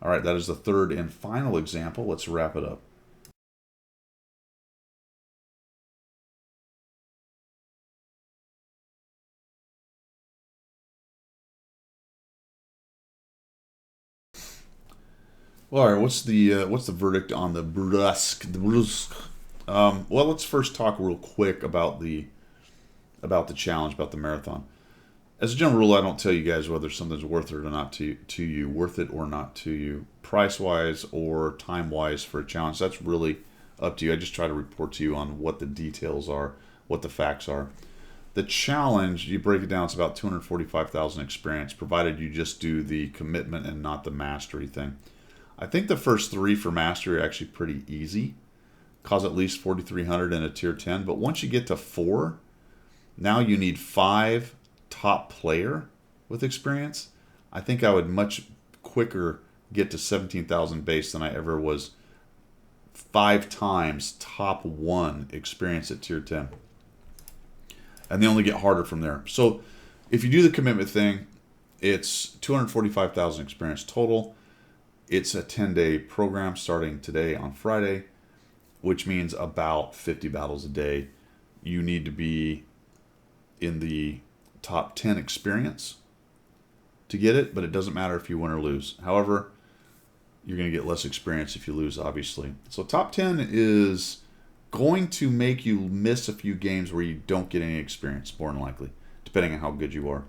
All right, that is the third and final example. Let's wrap it up. Well, all right, what's the verdict on the Bourrasque? Well, let's first talk real quick about the challenge, about the marathon. As a general rule, I don't tell you guys whether something's worth it or not to you, worth it or not to you, price wise or time wise for a challenge. That's really up to you. I just try to report to you on what the details are, what the facts are. The challenge, you break it down, it's about 245,000 experience, provided you just do the commitment and not the mastery thing. I think the first 3 for mastery are actually pretty easy. Cause at least 4,300 in a tier 10. But once you get to 4, now you need 5 top player with experience. I think I would much quicker get to 17,000 base than I ever was 5 times top 1 experience at tier 10. And they only get harder from there. So if you do the commitment thing, it's 245,000 experience total. It's a 10-day program starting today on Friday, which means about 50 battles a day. You need to be in the top 10 experience to get it, but it doesn't matter if you win or lose. However, you're going to get less experience if you lose, obviously. So top 10 is going to make you miss a few games where you don't get any experience, more than likely, depending on how good you are.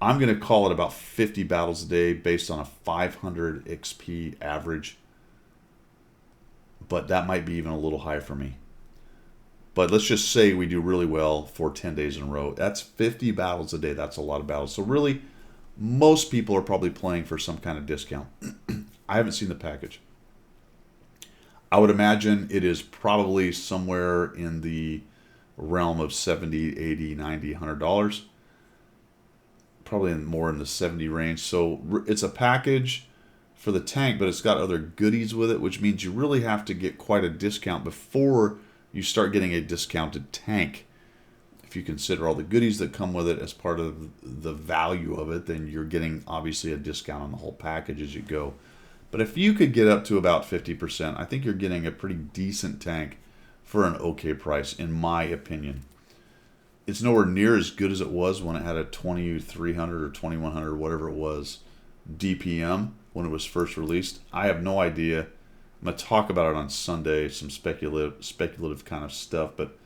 I'm going to call it about 50 battles a day based on a 500 XP average. But that might be even a little high for me. But let's just say we do really well for 10 days in a row. That's 50 battles a day. That's a lot of battles. So really, most people are probably playing for some kind of discount. I haven't seen the package. I would imagine it is probably somewhere in the realm of $70, $80, $90, $100. Probably more in the 70 range. So it's a package for the tank, but it's got other goodies with it, which means you really have to get quite a discount before you start getting a discounted tank. If you consider all the goodies that come with it as part of the value of it, then you're getting obviously a discount on the whole package as you go. But if you could get up to about 50%, I think you're getting a pretty decent tank for an okay price, in my opinion. It's nowhere near as good as it was when it had a 2300 or 2100, whatever it was, DPM when it was first released. I have no idea. I'm going to talk about it on Sunday, some speculative kind of stuff, but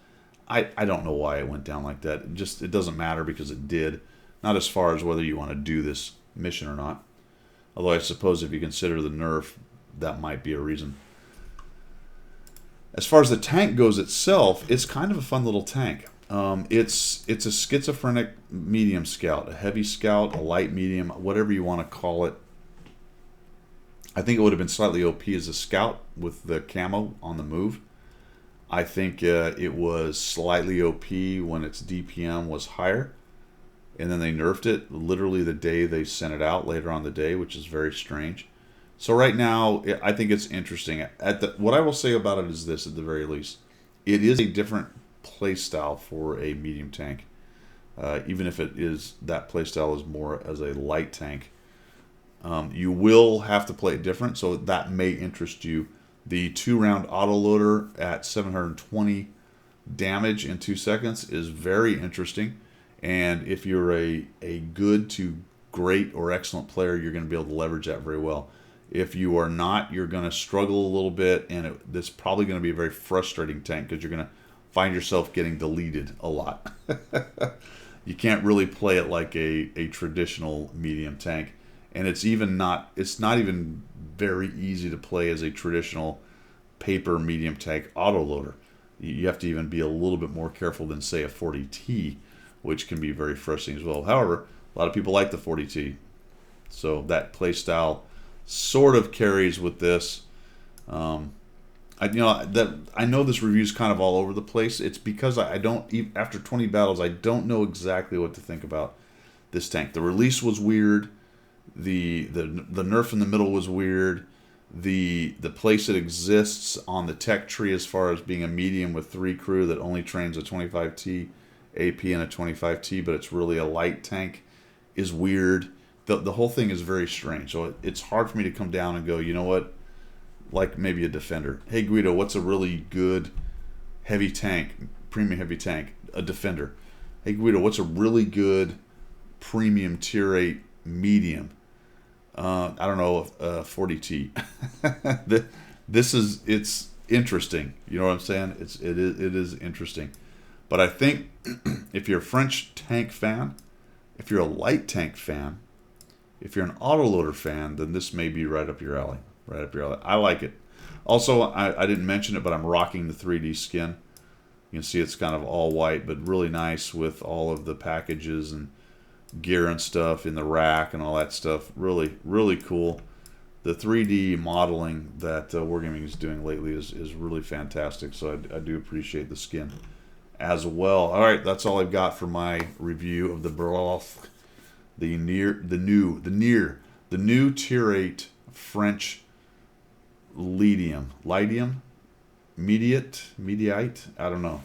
I don't know why it went down like that. It doesn't matter because it did. Not as far as whether you want to do this mission or not. Although I suppose if you consider the nerf, that might be a reason. As far as the tank goes itself, it's kind of a fun little tank. It's a schizophrenic medium scout, a heavy scout, a light medium, whatever you want to call it. I think it would have been slightly OP as a scout with the camo on the move. I think it was slightly OP when its DPM was higher. And then they nerfed it literally the day they sent it out, later on the day, which is very strange. So right now, I think it's interesting. What I will say about it is this, at the very least. It is a different playstyle for a medium tank. Even if that playstyle is more as a light tank. You will have to play it different, so that may interest you. The 2-round autoloader at 720 damage in 2 seconds is very interesting. And if you're a good to great or excellent player, you're going to be able to leverage that very well. If you are not, you're going to struggle a little bit, and it's probably going to be a very frustrating tank because you're going to find yourself getting deleted a lot. You can't really play it like a traditional medium tank. And it's not even very easy to play as a traditional paper medium tank autoloader. You have to even be a little bit more careful than, say, a 40T, which can be very frustrating as well. However, a lot of people like the 40T, so that play style sort of carries with this. I know this review is kind of all over the place. It's because I don't, after 20 battles, I don't know exactly what to think about this tank. The release was weird. The nerf in the middle was weird. The place it exists on the tech tree as far as being a medium with 3 crew that only trains a 25T AP and a 25T, but it's really a light tank, is weird. The whole thing is very strange. So it's hard for me to come down and go, you know what, like maybe a Defender. Hey Guido, what's a really good heavy tank, premium heavy tank? A Defender. Hey Guido, what's a really good premium tier 8 medium? I don't know, 40T. It's interesting. You know what I'm saying? It is interesting. But I think if you're a French tank fan, if you're a light tank fan, if you're an autoloader fan, then this may be right up your alley. Right up your alley. I like it. Also, I didn't mention it, but I'm rocking the 3D skin. You can see it's kind of all white, but really nice with all of the packages and gear and stuff in the rack and all that stuff. Really, really cool. The 3D modeling that Wargaming is doing lately is really fantastic. So I do appreciate the skin as well. All right, that's all I've got for my review of the Bourrasque, the new Tier 8 French Mediate. I don't know.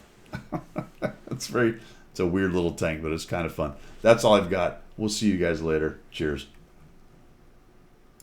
It's a weird little tank, but it's kind of fun. That's all I've got. We'll see you guys later. Cheers.